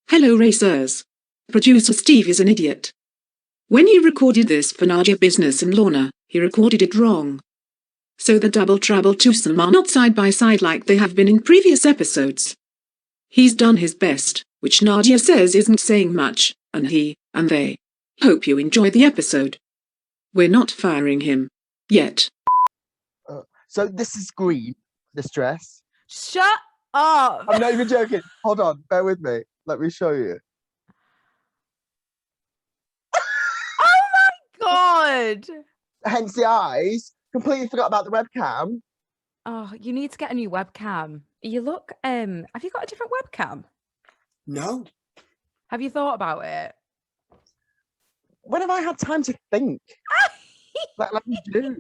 Hello racers. Producer Steve is an idiot. When he recorded this for Nadia Business and Lorna, he recorded it wrong. So the double trouble twosome are not side by side like they have been in previous episodes. He's done his best, which Nadia says isn't saying much, and he, and they. Hope you enjoy the episode. We're not firing him. Yet. So this is green, this dress. Shut up! I'm not even joking. Hold on, bear with me. Let me show you. Oh my god! Hence the eyes. Completely forgot about the webcam. Oh, you need to get a new webcam. You look, have you got a different webcam? No. Have you thought about it? When have I had time to think? Let me do.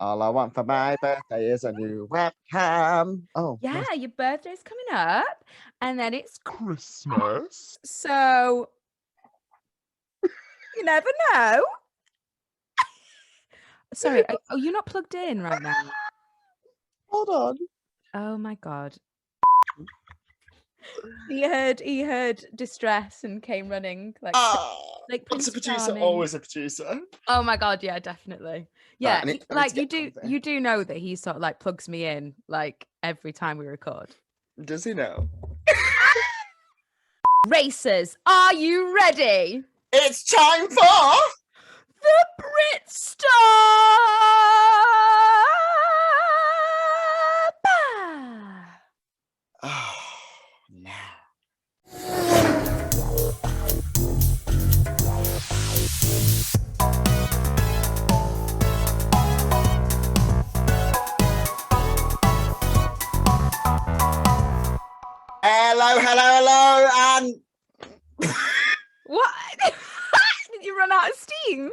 All I want for my birthday is a new webcam. Oh. Yeah, nice. your birthday's coming up, and then it's Christmas. so you never know. Sorry, are you not plugged in right now? Hold on. Oh my god. He heard distress and came running like Once Prince a producer, Charming. always a producer. Oh my god, yeah, definitely. Yeah, Right, I need like to you get do you do know that he sort of like plugs me in like every time we record. Does he know? Racers, are you ready? It's time for The Brit Stop! Oh no. Hello, and What? Did you run out of steam?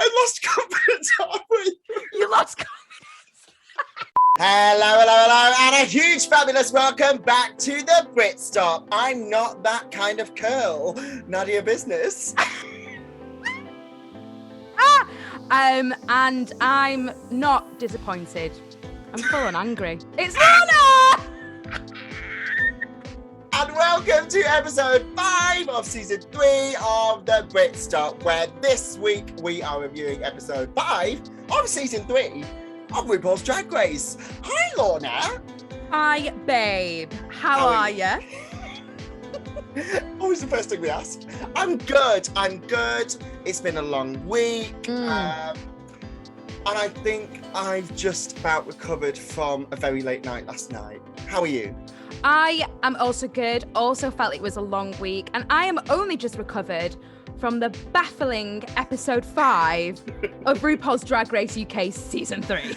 I lost confidence halfway. You lost confidence. Hello, and a huge fabulous welcome back to the Brit Stop. I'm not that kind of curl. Nadia Business. And I'm not disappointed. I'm full on angry. It's Lorna! And welcome to episode 5 of season 3 of the Brit Stop, where this week we are reviewing episode 5 of season 3 of RuPaul's Drag Race. Hi, Lorna. Hi, babe. How are you? Always the first thing we ask. I'm good. It's been a long week. And I think I've just about recovered from a very late night last night. How are you? I am also good. Also felt it was a long week. And I am only just recovered from the baffling episode 5 of RuPaul's Drag Race UK season 3.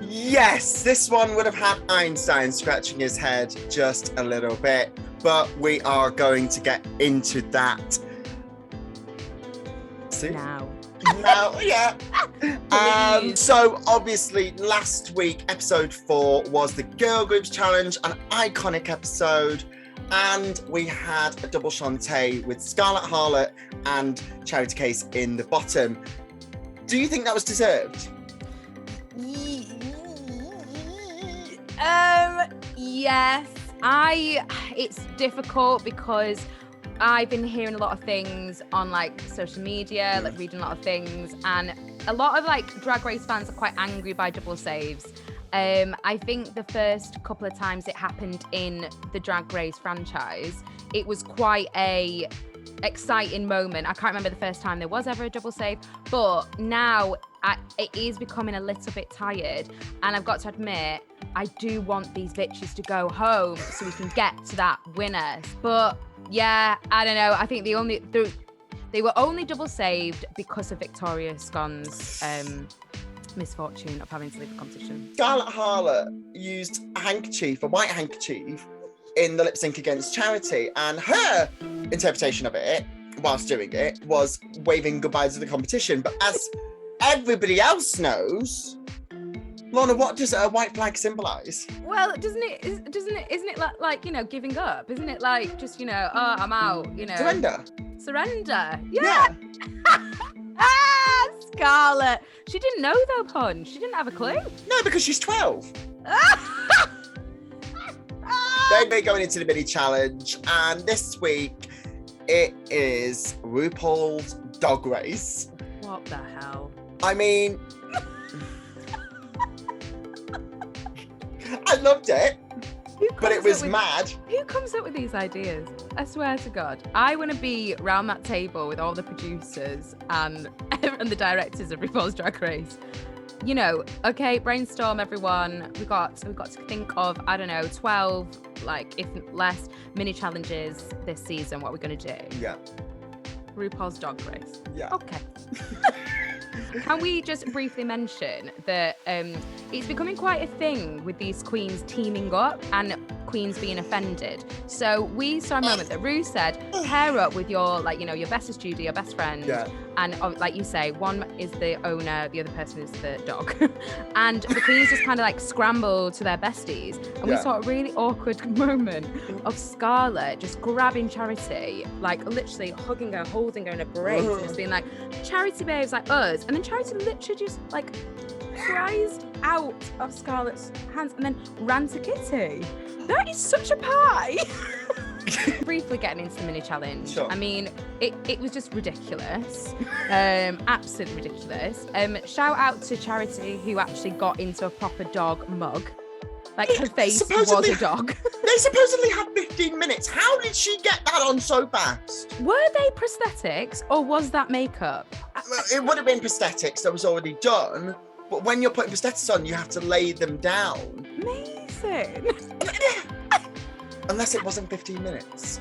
Yes, this one would have had Einstein scratching his head just a little bit, but we are going to get into that soon. Now, yeah. So obviously last week, episode 4 was the Girl Groups Challenge, an iconic episode, and we had a double Shantae with Scarlet Harlot and Charity Case in the bottom. Do you think that was deserved? yes. It's difficult because I've been hearing a lot of things on like social media, like reading a lot of things, and a lot of like Drag Race fans are quite angry by double saves. I think the first couple of times it happened in the Drag Race franchise, it was quite a exciting moment. I can't remember the first time there was ever a double save, but now it is becoming a little bit tired, and I've got to admit, I do want these bitches to go home so we can get to that winner. But yeah, I don't know. I think they were only double saved because of Victoria Scone's misfortune of having to leave the competition. Scarlet Harlot used a white handkerchief, in the lip sync against Charity, and her interpretation of it, whilst doing it, was waving goodbye to the competition. But as everybody else knows, Lorna, what does a white flag symbolise? Well, isn't it like, you know, giving up? Isn't it like just, you know, oh, I'm out, you know? Surrender. Yeah. Scarlett. She didn't know though, Punch. She didn't have a clue. No, because she's 12. They're going into the mini challenge, and this week it is RuPaul's dog race. What the hell? I mean, I loved it, but it was mad. Who comes up with these ideas? I swear to God. I want to be round that table with all the producers and the directors of RuPaul's Drag Race. You know, okay, brainstorm everyone. We've got to think of, I don't know, 12, like, if less, mini challenges this season. What we're going to do. Yeah. RuPaul's dog race. Yeah. Okay. Can we just briefly mention that it's becoming quite a thing with these queens teaming up and queens being offended. So we saw a moment that Ru said, pair up with your, like, you know, your bestest Judy, your best friend. Yeah. And like you say, one is the owner, the other person is the dog. And the queens just kind of like scramble to their besties. And we saw a really awkward moment of Scarlett just grabbing Charity, like literally hugging her, holding her in a brace, and just being like, Charity babes, like us. And then Charity literally just like prized out of Scarlett's hands and then ran to Kitty. That is such a pie. Briefly getting into the mini challenge. Sure. I mean, it was just ridiculous. Absolutely ridiculous. Shout out to Charity, who actually got into a proper dog mug. Like her face was a dog. They supposedly had 15 minutes. How did she get that on so fast? Were they prosthetics or was that makeup? It would have been prosthetics that was already done. But when you're putting prosthetics on, you have to lay them down. Amazing. Unless it wasn't 15 minutes.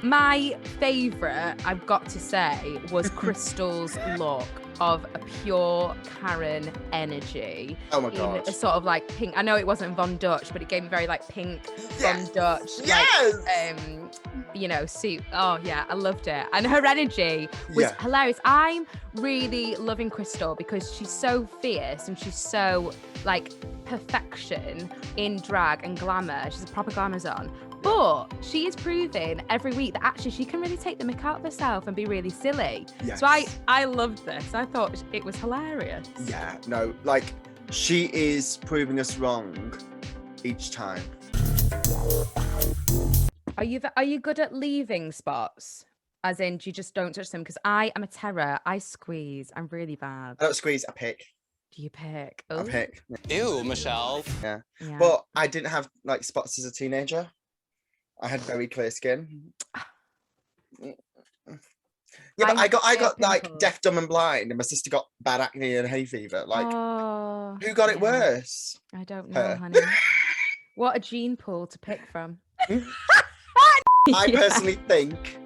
My favourite, I've got to say, was Crystal's look of a pure Karen energy. Oh my God. In a sort of like pink. I know it wasn't Von Dutch, but it gave me very like pink Von Dutch. Yes. Like, you know, suit. Oh yeah, I loved it. And her energy was hilarious. I'm really loving Crystal because she's so fierce and she's so like perfection in drag and glamour. She's a proper glamazon. But she is proving every week that actually she can really take the mick out of herself and be really silly. Yes. So I loved this. I thought it was hilarious. Yeah, no, like she is proving us wrong each time. Are you good at leaving spots? As in, you just don't touch them? Because I am a terror. I squeeze. I'm really bad. I don't squeeze, I pick. Do you pick? I pick. Ew, Michelle. Yeah. But I didn't have like spots as a teenager. I had very clear skin. Yeah, but I got like deaf, dumb, and blind, and my sister got bad acne and hay fever. Like, who got it worse? I don't know, honey. What a gene pool to pick from. I personally think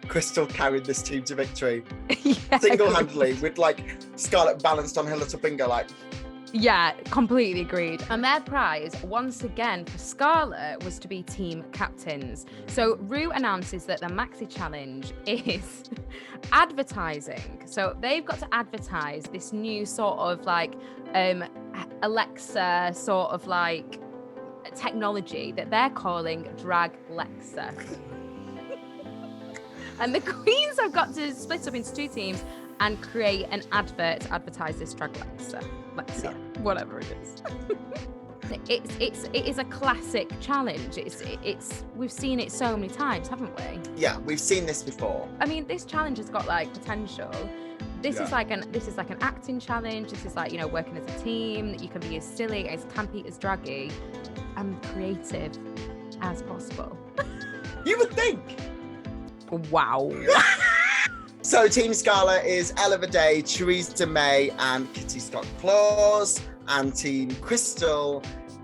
Crystal carried this team to victory single-handedly, with like Scarlett balanced on her little finger, like. Yeah, completely agreed. And their prize, once again, for Scarlett was to be team captains. So Ru announces that the Maxi Challenge is advertising. So they've got to advertise this new sort of like Alexa sort of like technology that they're calling Drag Lexa. And the queens have got to split up into two teams and create an advert to advertise this Drag Lexa, whatever it is. It is a classic challenge. It's we've seen it so many times, haven't we? Yeah, we've seen this before. I mean, this challenge has got like potential. This is like an acting challenge. This is like, you know, working as a team. You can be as silly, as campy, as draggy, and creative as possible. You would think. Wow. So Team Scarlett is Ella Day, Theresa May, and Kitty Scott Claus. And Team Crystal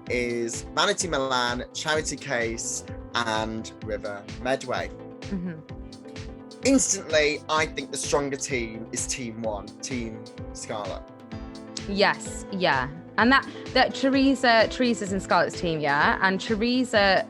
is Vanity Milan, Charity Case, and River Medway. Mm-hmm. Instantly, I think the stronger team is Team 1, Team Scarlett. Yes, yeah. And that Theresa's in Scarlett's team, yeah? And Theresa,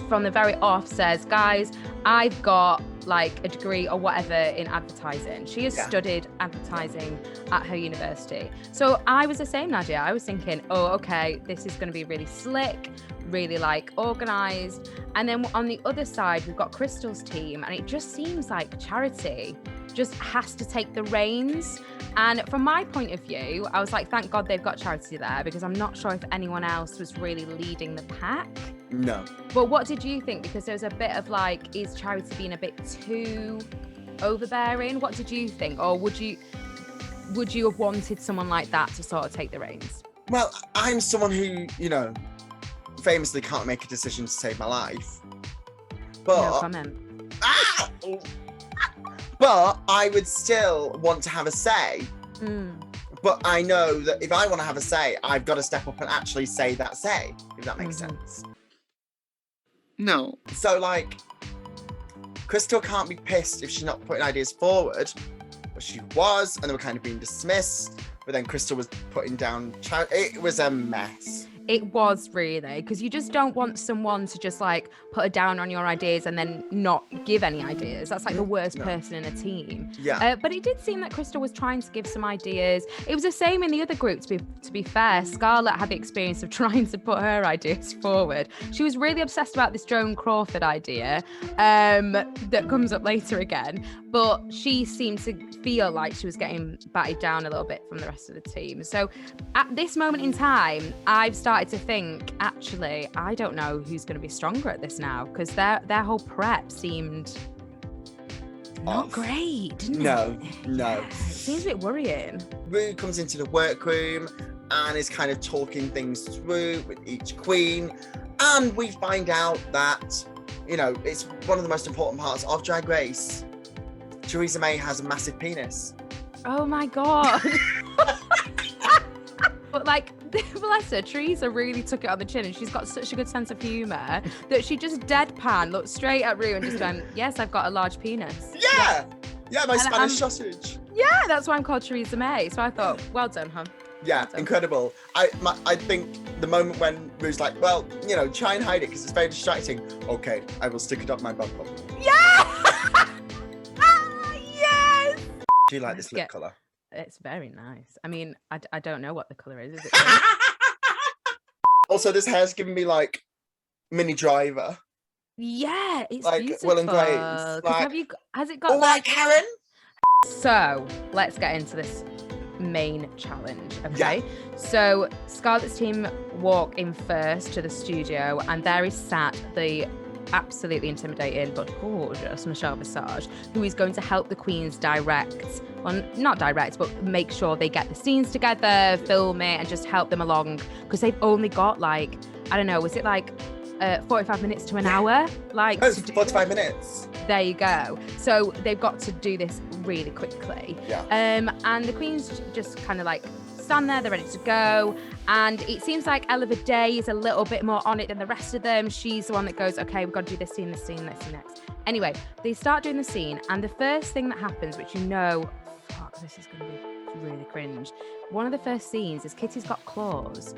from the very off, says, guys, I've got like a degree or whatever in advertising. She has studied advertising at her university. So I was the same, Nadia. I was thinking, oh, okay, this is going to be really slick, really like organized. And then on the other side, we've got Crystal's team, and it just seems like Charity just has to take the reins. And from my point of view, I was like, thank God they've got Charity there, because I'm not sure if anyone else was really leading the pack. No. But what did you think? Because there was a bit of like, is Charity being a bit too overbearing? What did you think? Or would you have wanted someone like that to sort of take the reins? Well, I'm someone who, you know, famously can't make a decision to save my life. But, No comment. But I would still want to have a say. But I know that if I want to have a say, I've got to step up and actually say that say, if that makes sense. No. So, like, Crystal can't be pissed if she's not putting ideas forward. But she was, and they were kind of being dismissed. But then Crystal was putting down... It was a mess. It was really, because you just don't want someone to just like put a down on your ideas and then not give any ideas. That's like the worst person in a team. Yeah. But it did seem that Crystal was trying to give some ideas. It was the same in the other group, to be fair. Scarlett had the experience of trying to put her ideas forward. She was really obsessed about this Joan Crawford idea that comes up later again. But she seemed to feel like she was getting batted down a little bit from the rest of the team. So at this moment in time, I've started to think, actually, I don't know who's going to be stronger at this now, because their whole prep seemed not great, didn't it? No. It seems a bit worrying. Ru comes into the workroom and is kind of talking things through with each queen. And we find out that, you know, it's one of the most important parts of Drag Race. Choisa May has a massive penis. Oh my God. But like, bless her, Teresa really took it on the chin, and she's got such a good sense of humour that she just deadpan looked straight at Ru and just went, yes, I've got a large penis. Yeah, my Spanish sausage. Yeah, that's why I'm called Teresa May. So I thought, well done, huh? Yeah, Well done. incredible. I think the moment when Ru's like, well, you know, try and hide it because it's very distracting. Okay, I will stick it up my bum bum. Yeah! Yes! Do you like this lip colour? It's very nice. I mean, I don't know what the colour is. Is it? Also, this hair's giving me like Mini Driver. Yeah, it's like beautiful. Will and Grace. Like, has it got all like right, Karen? So let's get into this main challenge, okay? Yeah. So Scarlett's team walk in first to the studio, and there is sat the absolutely intimidating but gorgeous Michelle Visage, who is going to help the queens direct, well, not direct, but make sure they get the scenes together, film it, and just help them along, because they've only got like, I don't know, was it like 45 minutes to an hour? Like, 45 minutes. There you go. So they've got to do this really quickly. Yeah. And the queens just kind of like stand there, they're ready to go. And it seems like Ella Day is a little bit more on it than the rest of them. She's the one that goes, okay, we've got to do this scene, this scene, this scene next. Anyway, they start doing the scene, and the first thing that happens, which you know, fuck, this is going to be really cringe. One of the first scenes is Kitty's got claws,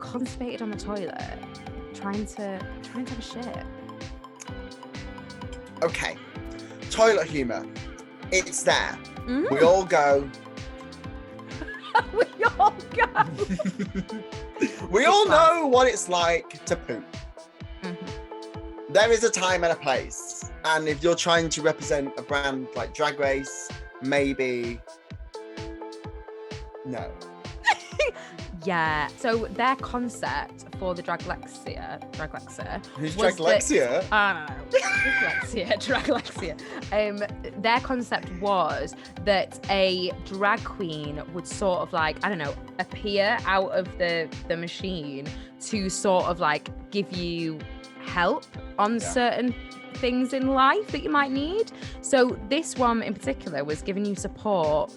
constipated on the toilet, trying to have a shit. Okay, toilet humour. It's there. Mm. We all go. We all go. We all know what it's like to poop. Mm-hmm. There is a time and a place. And if you're trying to represent a brand like Drag Race, maybe no. Yeah. So their concept for the Draglexia. Who's was Draglexia? I don't know. Draglexia. Their concept was that a drag queen would sort of like, I don't know, appear out of the machine to sort of like give you help on certain things in life that you might need. So this one in particular was giving you support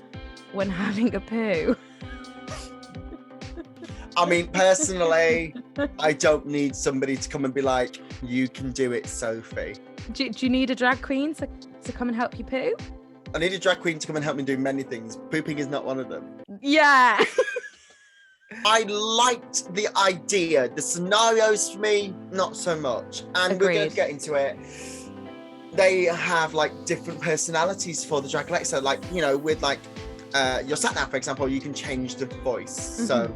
when having a poo. I mean, personally, I don't need somebody to come and be like, you can do it, Sophie. Do you need a drag queen to come and help you poo? I need a drag queen to come and help me do many things. Pooping is not one of them. Yeah. I liked the idea. The scenarios for me, not so much. And we're going to get into it. They have like different personalities for the Draglexia. Like, you know, with like your sat nav, for example, you can change the voice. Mm-hmm. So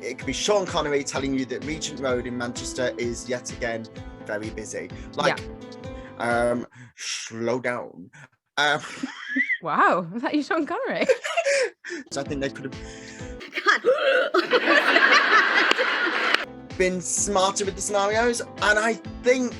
it could be Sean Connery telling you that Regent Road in Manchester is yet again very busy. Like, slow down. Wow, was that you, Sean Connery? So I think they could have. been smarter with the scenarios. And I think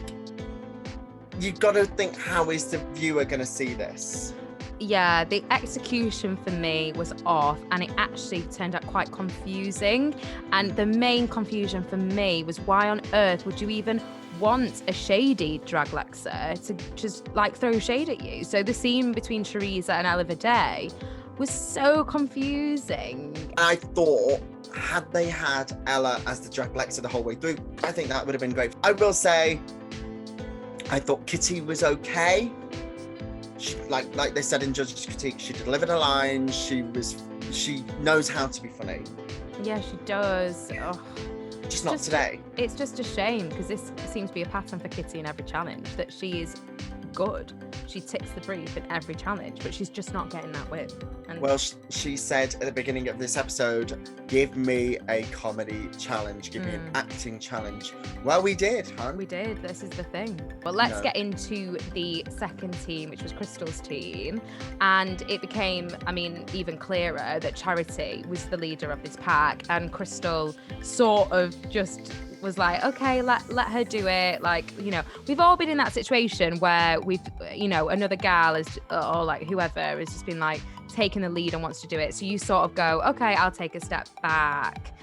you've got to think, how is the viewer going to see this? Yeah, the execution for me was off, and it actually turned out quite confusing. And the main confusion for me was, why on earth would you even want a shady drag Lexa to just like throw shade at you? So the scene between Choisa and Ella Day was so confusing. I thought, had they had Ella as the drag Lexa the whole way through, I think that would have been great. I will say, I thought Kitty was okay. She, like they said in judges' critique, she delivered a line. She knows how to be funny. Yeah, she does. Oh. Just not today. It's just a shame, because this seems to be a pattern for Kitty in every challenge, that she is good. She ticks the brief in every challenge, but she's just not getting that win. And well, she said at the beginning of this episode, give me a comedy challenge, give me an acting challenge. Well, we did, huh? We did. This is the thing. Well, let's get into the second team, which was Crystal's team. And it became, even clearer that Charity was the leader of this pack, and Crystal sort of just was like, okay, let her do it. Like, we've all been in that situation where we've, another gal is, or like whoever has just been like taking the lead and wants to do it. So you sort of go, okay, I'll take a step back.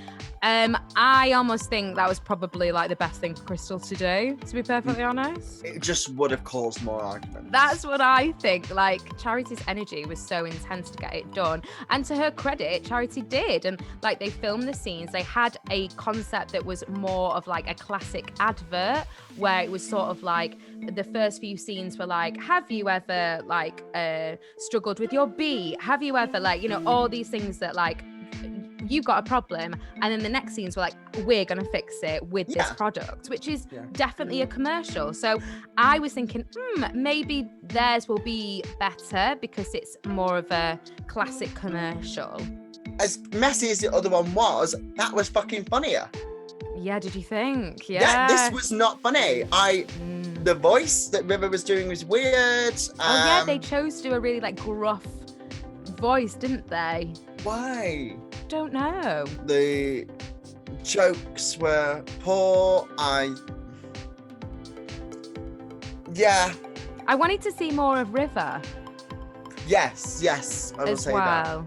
I almost think that was probably like the best thing for Crystal to do, to be perfectly honest. It just would have caused more arguments. That's what I think. Like, Charity's energy was so intense to get it done. And to her credit, Charity did. And like, they filmed the scenes. They had a concept that was more of like a classic advert, where it was sort of like the first few scenes were like, have you ever like struggled with your B? Have you ever like, all these things that like, you've got a problem, and then the next scenes were like, we're gonna fix it with this product, which is definitely a commercial. So I was thinking, maybe theirs will be better because it's more of a classic commercial. As messy as the other one was, that was fucking funnier. Yeah, did you think? Yeah, this was not funny. The voice that River was doing was weird. They chose to do a really like gruff voice, didn't they? Why? Don't know. The jokes were poor. I wanted to see more of River. Yes, I will say that.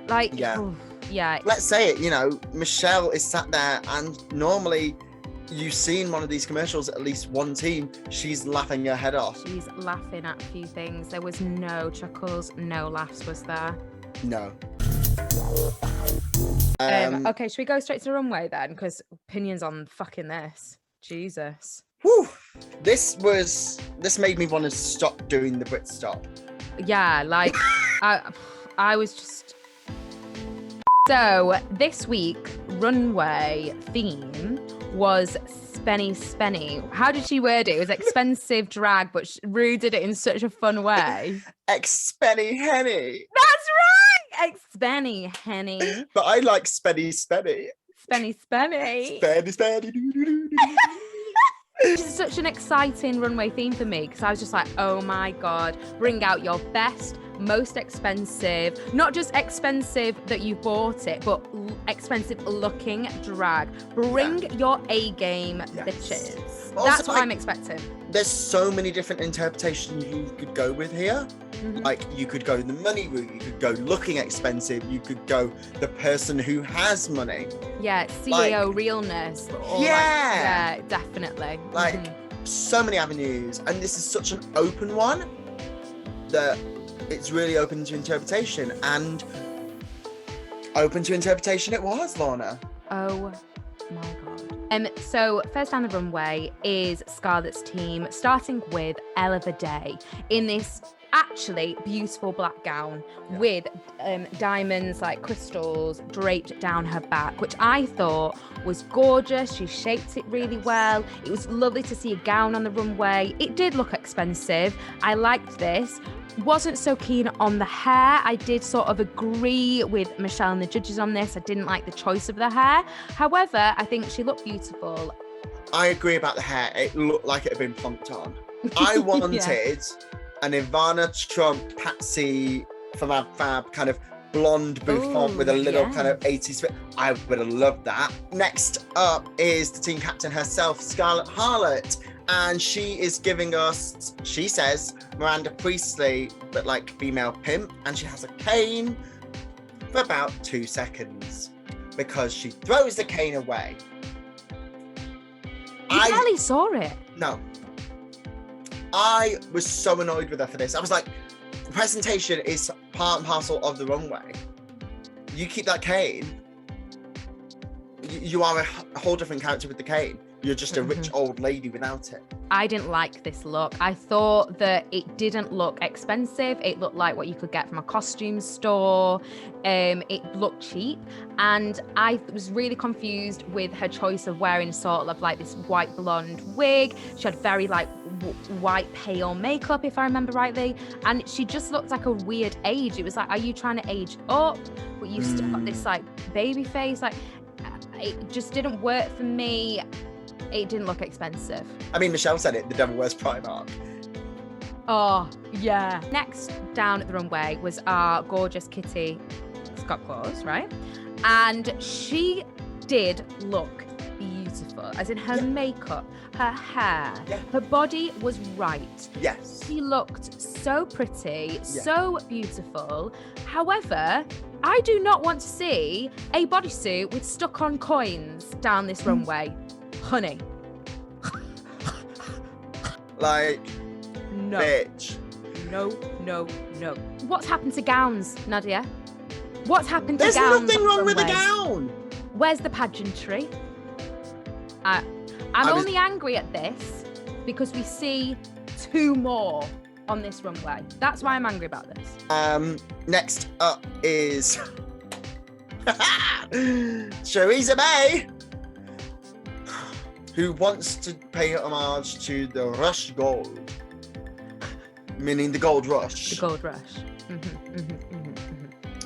Like, yeah. Let's say it, Michelle is sat there, and normally you've seen one of these commercials, at least one team, she's laughing her head off. She's laughing at a few things. There was no chuckles, no laughs, was there? No. Okay, should we go straight to the runway then? Because opinions on fucking this. Jesus. Whew. This made me want to stop doing the Brit Stop. Yeah, like I was just. So this week, runway theme was Spenny. How did she word it? It was expensive drag, but Rue did it in such a fun way. Expenny Henny. That's right! Expenny Henny. But I like Spenny. Spenny. Spenny. It's such an exciting runway theme for me, because I was just like, oh my God, bring out your best, most expensive, not just expensive that you bought it, but expensive looking drag. Bring your A game, bitches. Also, that's what I'm expecting. There's so many different interpretations you could go with here. Mm-hmm. Like, you could go the money route, you could go looking expensive, you could go the person who has money. Yeah, CEO realness. Yeah, definitely. Like, so many avenues, and this is such an open one that it's really open to interpretation, and open to interpretation it was, Lorna. Oh my God. So first down the runway is Scarlett's team, starting with Ella Day in this actually beautiful black gown with diamonds like crystals draped down her back, which I thought was gorgeous. She shaped it really well. It was lovely to see a gown on the runway. It did look expensive. I liked this. Wasn't so keen on the hair. I did sort of agree with Michelle and the judges on this. I didn't like the choice of the hair. However, I think she looked beautiful. I agree about the hair. It looked like it had been plunked on. I wanted an Ivana Trump, Patsy, Fab kind of blonde bouffant with a little kind of 80s fit. I would have loved that. Next up is the team captain herself, Scarlet Harlot. And she is giving us, she says, Miranda Priestley, but like female pimp. And she has a cane for about 2 seconds because she throws the cane away. I barely saw it. No. I was so annoyed with her for this. I was like, the presentation is part and parcel of the runway. You keep that cane, you are a whole different character with the cane. You're just a rich old lady without it. I didn't like this look. I thought that it didn't look expensive. It looked like what you could get from a costume store. It looked cheap. And I was really confused with her choice of wearing sort of like this white blonde wig. She had very like white pale makeup, if I remember rightly. And she just looked like a weird age. It was like, are you trying to age up? But you still got this like baby face. Like, it just didn't work for me. It didn't look expensive. I mean, Michelle said it, the devil wears Primark. Oh, yeah. Next down at the runway was our gorgeous Kitty Scott Claus, right? And she did look beautiful, as in her makeup, her hair, her body was right. Yes. She looked so pretty, so beautiful. However, I do not want to see a bodysuit with stuck-on coins down this runway. Honey. Like, no. Bitch. No. What's happened to gowns, Nadia? What's happened to There's gowns? There's nothing wrong with a gown. Where's the pageantry? I'm only angry at this because we see 2 more on this runway. That's why I'm angry about this. Next up is Choisa Bay, who wants to pay homage to the Rush Gold, meaning the Gold Rush. The Gold Rush.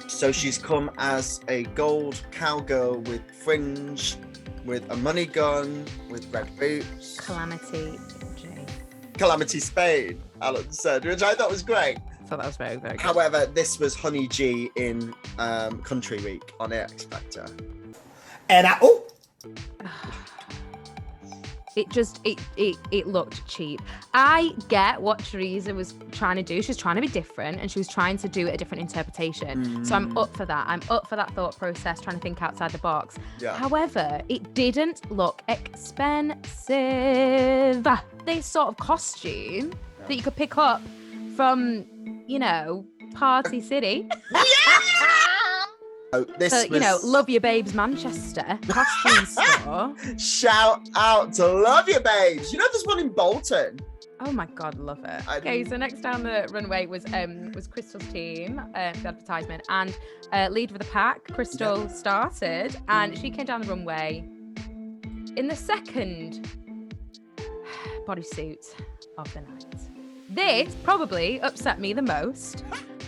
So she's come as a gold cowgirl with fringe, with a money gun, with red boots. Calamity Jane. Calamity Spain, Alan said, which I thought was great. I thought that was very, very good. However, this was Honey G in Country Week on X Factor. And it looked cheap. I get what Teresa was trying to do. She was trying to be different and she was trying to do a different interpretation. So I'm up for that. I'm up for that thought process, trying to think outside the box. Yeah. However, it didn't look expensive. This sort of costume that you could pick up from, Party City. This was... Love Your Babes Manchester costume store. Shout out to Love Your Babes. There's one in Bolton. Oh my God, love it. Okay, so next down the runway was Crystal's team, the advertisement, and lead of the pack, Crystal started, and she came down the runway in the second bodysuit of the night. This probably upset me the most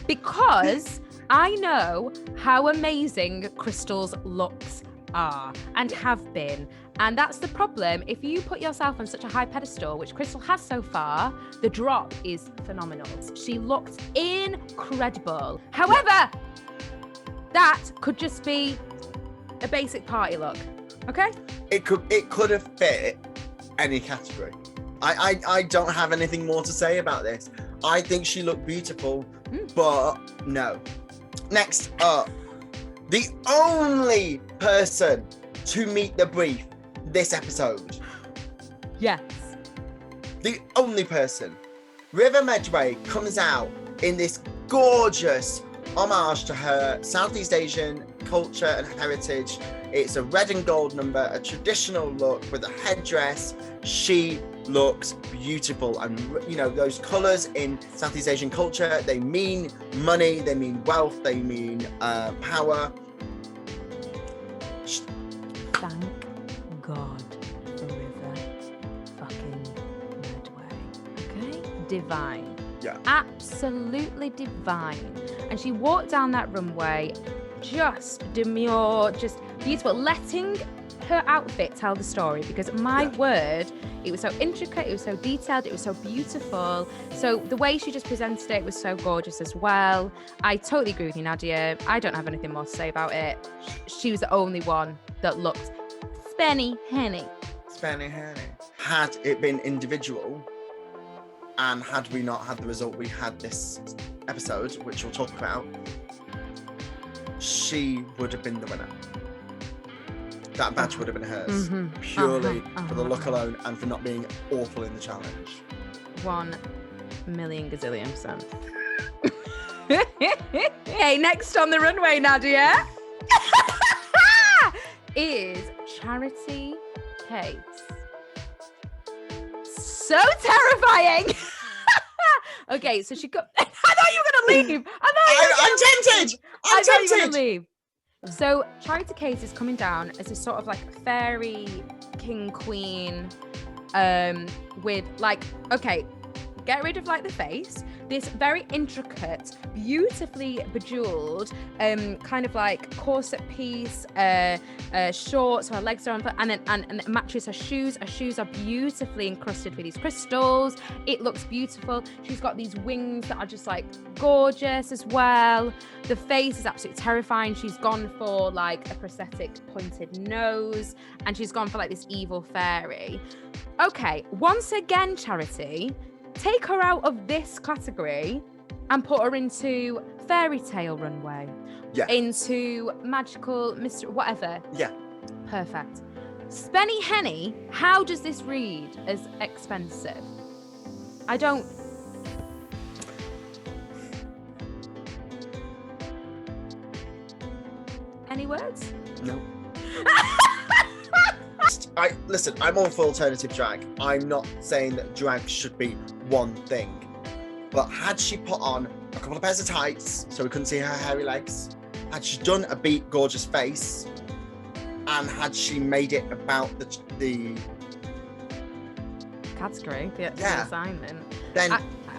because I know how amazing Crystal's looks are and have been. And that's the problem. If you put yourself on such a high pedestal, which Crystal has so far, the drop is phenomenal. She looked incredible. However, that could just be a basic party look, okay? It could have fit any category. I don't have anything more to say about this. I think she looked beautiful, but no. Next up, the only person to meet the brief this episode. Yes. The only person. River Medway comes out in this gorgeous homage to her Southeast Asian culture and heritage. It's a red and gold number, a traditional look with a headdress. She looks beautiful, and those colors in Southeast Asian culture, they mean money, they mean wealth, they mean power. Thank God for River fucking Medway. Okay? Divine. Yeah. Absolutely divine. And she walked down that runway just demure, just beautiful, letting her outfit tell the story, because my word, It was so intricate, it was so detailed, it was so beautiful. So the way she just presented it was so gorgeous as well. I totally agree with you, Nadia. I don't have anything more to say about it. She was the only one that looked spenny henny. Spenny henny. Had it been individual, and had we not had the result we had this episode, which we'll talk about, she would have been the winner. That badge would have been hers, purely for the look alone and for not being awful in the challenge. 1,000,000 gazillion%. Okay, next on the runway, Nadia, is Charity Kate. So terrifying. Okay, so she got. I thought you were gonna leave. I'm tempted. I thought you were gonna leave. So Charity Kate is coming down as a sort of like fairy king queen, with like, okay, get rid of like the face. This very intricate, beautifully bejeweled, kind of like corset piece, short, so her legs are on, and it matches her shoes. Her shoes are beautifully encrusted with these crystals. It looks beautiful. She's got these wings that are just like gorgeous as well. The face is absolutely terrifying. She's gone for like a prosthetic pointed nose, and she's gone for like this evil fairy. Okay, once again, Charity, take her out of this category and put her into fairy tale runway. Yeah. Into magical mystery, whatever. Yeah. Perfect. Spenny Henny, how does this read as expensive? I don't. Any words? No. Listen, I'm all for alternative drag. I'm not saying that drag should be one thing. But had she put on a couple of pairs of tights so we couldn't see her hairy legs, had she done a beat gorgeous face, and had she made it about the category, the yeah, assignment, then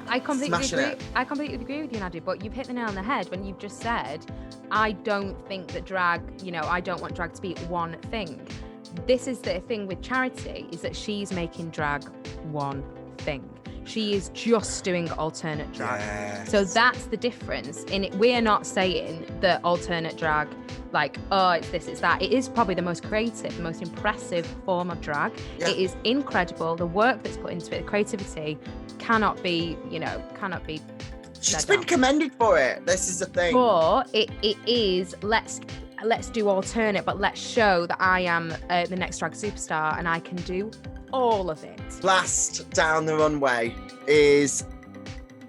I completely agree. it. I completely agree with you, Nadia, but you've hit the nail on the head when you've just said, I don't think that drag, I don't want drag to be one thing. This is the thing with Charity, is that she's making drag one thing. She is just doing alternate drag. Yes. So that's the difference in it. We're not saying that alternate drag, like, oh, it's this, it's that. It is probably the most creative, the most impressive form of drag. Yeah. It is incredible. The work that's put into it, the creativity cannot be, She's been commended for it. This is the thing. But it is, let's do alternate, but let's show that I am the next drag superstar and I can do all of it. Last down the runway is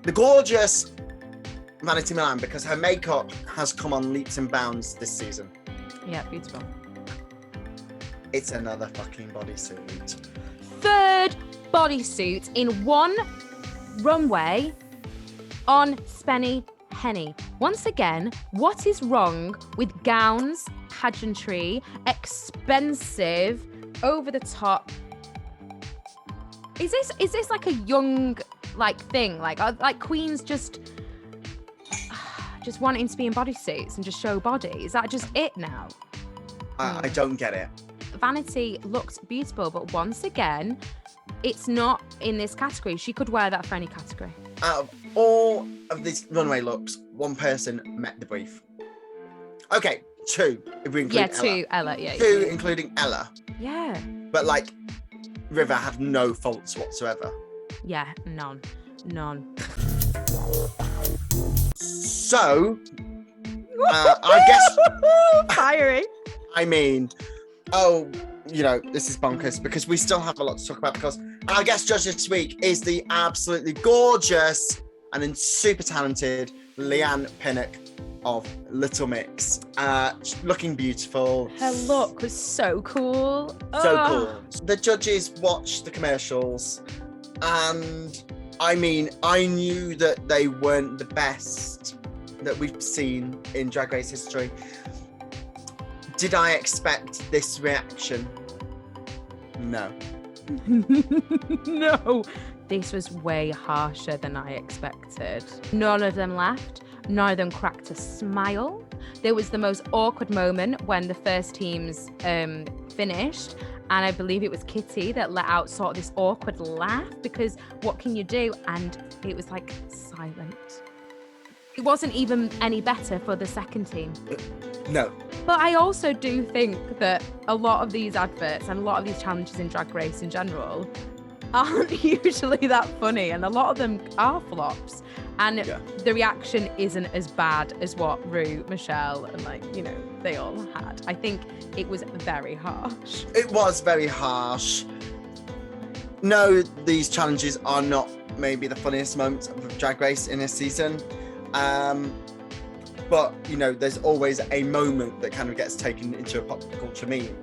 the gorgeous Vanity Milan, because her makeup has come on leaps and bounds this season. Yeah, beautiful. It's another fucking bodysuit. Third bodysuit in one runway on Spenny Henny. Once again, what is wrong with gowns, pageantry, expensive, over the top? Is this like a young thing? Like queens just wanting to be in bodysuits and just show body? Is that just it now? I don't get it. Vanity looked beautiful, but once again, it's not in this category. She could wear that for any category. Out of all of these runway looks, one person met the brief. Okay, two, if we include Ella. Two, Ella, yeah. Two, including Ella. Yeah. But River had no faults whatsoever. Yeah, none. So, I guess... Fiery. I mean, this is bonkers because we still have a lot to talk about, because our guest judge this week is the absolutely gorgeous and then super talented Leigh-Anne of Little Mix. Looking beautiful. Her look was so cool. So cool. The judges watched the commercials, and I mean, I knew that they weren't the best that we've seen in Drag Race history. Did I expect this reaction? No. No. This was way harsher than I expected. None of them laughed. None of them cracked a smile. There was the most awkward moment when the first teams finished, And I believe it was Kitty that let out sort of this awkward laugh because what can you do? And it was like silent. It wasn't even any better for the second team. No. But I also do think that a lot of these adverts and a lot of these challenges in Drag Race in general aren't usually that funny, and a lot of them are flops. And the reaction isn't as bad as what Ru, Michelle, and they all had. I think it was very harsh. It was very harsh. No, these challenges are not maybe the funniest moments of Drag Race in a season. But, there's always a moment that kind of gets taken into a pop culture meme,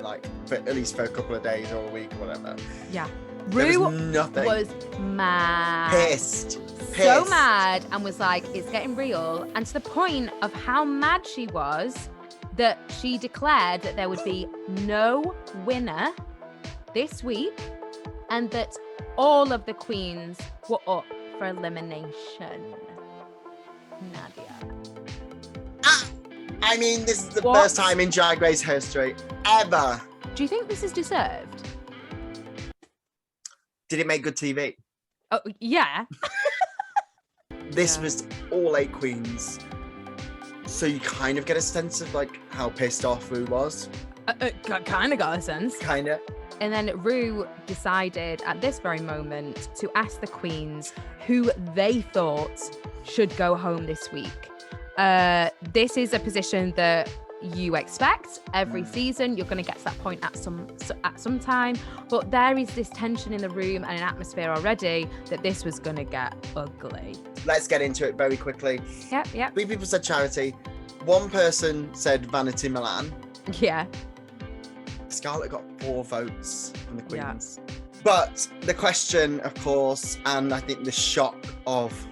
at least for a couple of days or a week or whatever. Yeah. Ru was mad. Pissed. So mad, and was like, it's getting real. And to the point of how mad she was that she declared that there would be no winner this week and that all of the queens were up for elimination. Nadia. I mean, this is the first time in Drag Race history ever. Do you think this is deserved? Did it make good TV? Oh, yeah. This was all 8 queens. So you kind of get a sense of how pissed off Ru was. Kind of got a sense. Kind of. And then Ru decided at this very moment to ask the queens who they thought should go home this week. This is a position that you expect every season. You're going to get to that point at some time, but there is this tension in the room and an atmosphere already that this was going to get ugly. Let's get into it very quickly. Yep. 3 people said Charity. 1 person said Vanity Milan. Yeah. Scarlett got 4 votes from the queens. Yeah. But the question, of course, and I think the shock of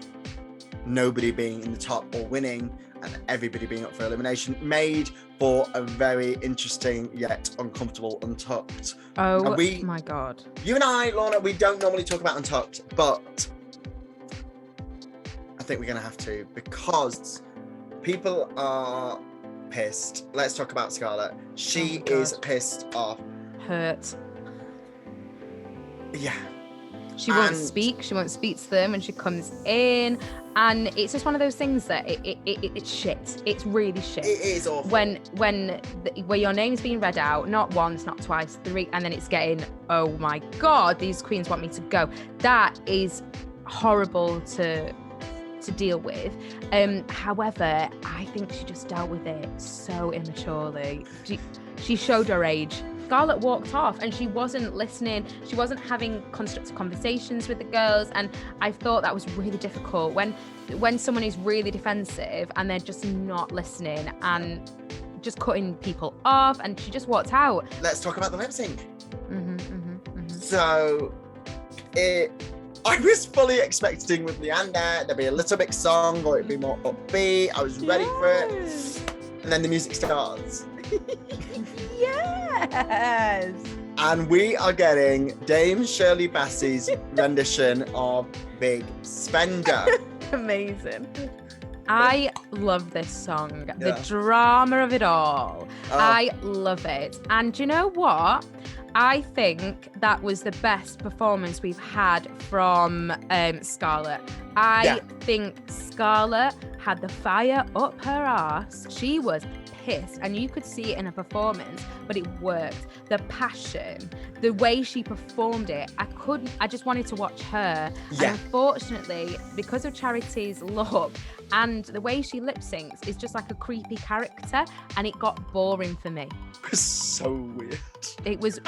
nobody being in the top or winning and everybody being up for elimination made for a very interesting yet uncomfortable Untucked. Oh my God. You and I, Lorna, we don't normally talk about Untucked, but I think we're going to have to because people are pissed. Let's talk about Scarlett. She is pissed off. Hurt. Yeah. She won't speak. She won't speak to them when she comes in. And it's just one of those things that it's shit. It's really shit. It is awful. When your name's being read out, not once, not twice, 3, and then it's getting, oh my God, these queens want me to go. That is horrible to deal with. However, I think she just dealt with it so immaturely. She showed her age. Scarlett walked off and she wasn't listening. She wasn't having constructive conversations with the girls. And I thought that was really difficult when someone is really defensive and they're just not listening and just cutting people off. And she just walked out. Let's talk about the lip sync. So I was fully expecting with Leigh-Anne there'd be a little bit song or it'd be more upbeat. I was ready for it. And then the music starts. Yes. And we are getting Dame Shirley Bassey's rendition of Big Spender. Amazing. I love this song. The drama of it all. I love it. And you know what? I think that was the best performance we've had from Scarlett. I think Scarlett had the fire up her arse. She was pissed, and you could see it in her performance, but it worked. The passion, the way she performed it, I just wanted to watch her. And unfortunately, because of Charity's look and the way she lip syncs is just like a creepy character, and it got boring for me. It was so weird. It was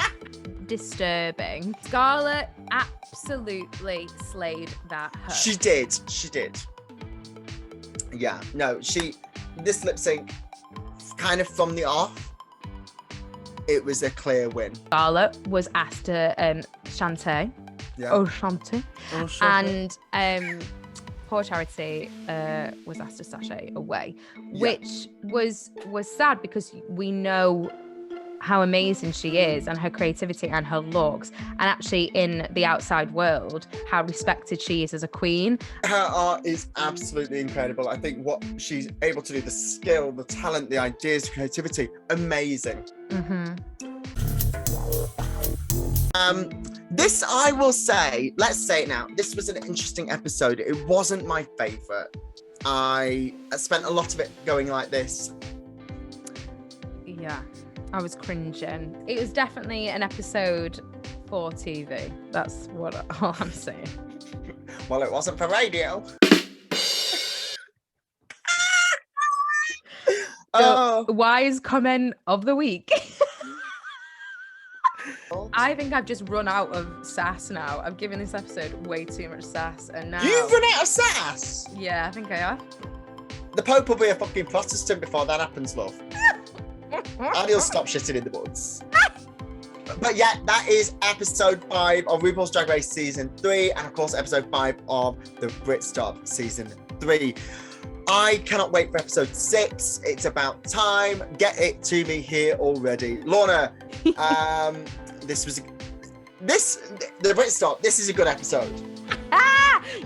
disturbing. Scarlett absolutely slayed that hook. She did. Yeah, no, this lip sync, kind of from the off, it was a clear win. Scarlett was asked to Shantae. Yeah. Oh, Shantae. And poor Charity was asked to sashay away, which was sad because we know how amazing she is and her creativity and her looks, and actually in the outside world how respected she is as a queen. Her art is absolutely incredible. I think what she's able to do, the skill, the talent, the ideas, the creativity, amazing. This, I will say, let's say it now, this was an interesting episode. It wasn't my favourite. I spent a lot of it going like this. Yeah, I was cringing. It was definitely an episode for TV. That's all I'm saying. Well, it wasn't for radio. Wise comment of the week. I think I've just run out of sass now. I've given this episode way too much sass, and now You've run out of sass? Yeah, I think I have. The Pope will be a fucking Protestant before that happens, love. And he'll stop shitting in the woods. But yeah, that is episode 5 of RuPaul's Drag Race season 3, and of course episode 5 of the Brit Stop season 3. I cannot wait for episode 6. It's about time. Get it to me here already. Lorna, the Brit Stop, this is a good episode.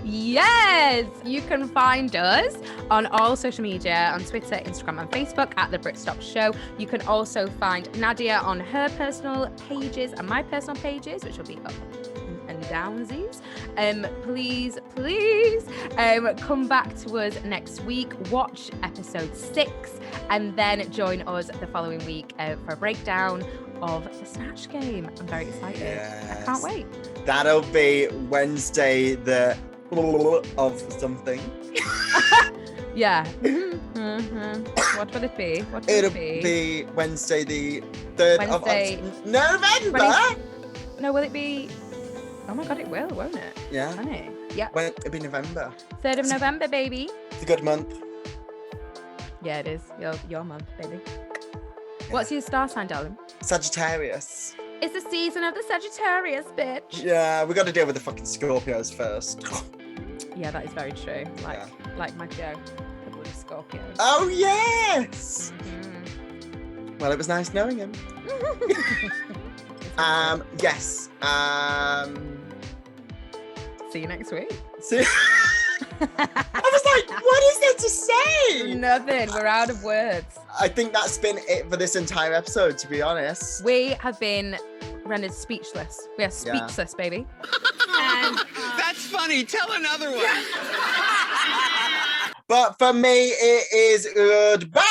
Yes! You can find us on all social media, on Twitter, Instagram and Facebook at The Brit Stop Show. You can also find Nadia on her personal pages and my personal pages, which will be up and downsies. Please come back to us next week, watch episode 6, and then join us the following week for a breakdown of the Snatch Game. I'm very excited. Yes. I can't wait. That'll be Wednesday the of something. Yeah. What will it be? It'll be Wednesday the 3rd of November. No, will it be? Oh my God, it will, won't it? Yeah. Funny. Yeah. Well, it'll be November. 3rd of November, baby. It's a good month. Yeah, it is. Your month, baby. What's your star sign, darling? Sagittarius. It's the season of the Sagittarius, bitch. Yeah, we got to deal with the fucking Scorpios first. Yeah, that is very true. Like my Joe, the bloody Scorpio. Oh, yes! Mm-hmm. Well, it was nice knowing him. Yes. See you next week. See. I was like, what is there to say? Nothing. We're out of words. I think that's been it for this entire episode, to be honest. We have been rendered speechless. We are speechless, baby. That's funny. Tell another one. But for me, it is goodbye.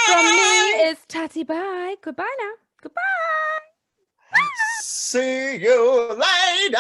From me, it's Tatty bye. Goodbye now. Goodbye. See you later.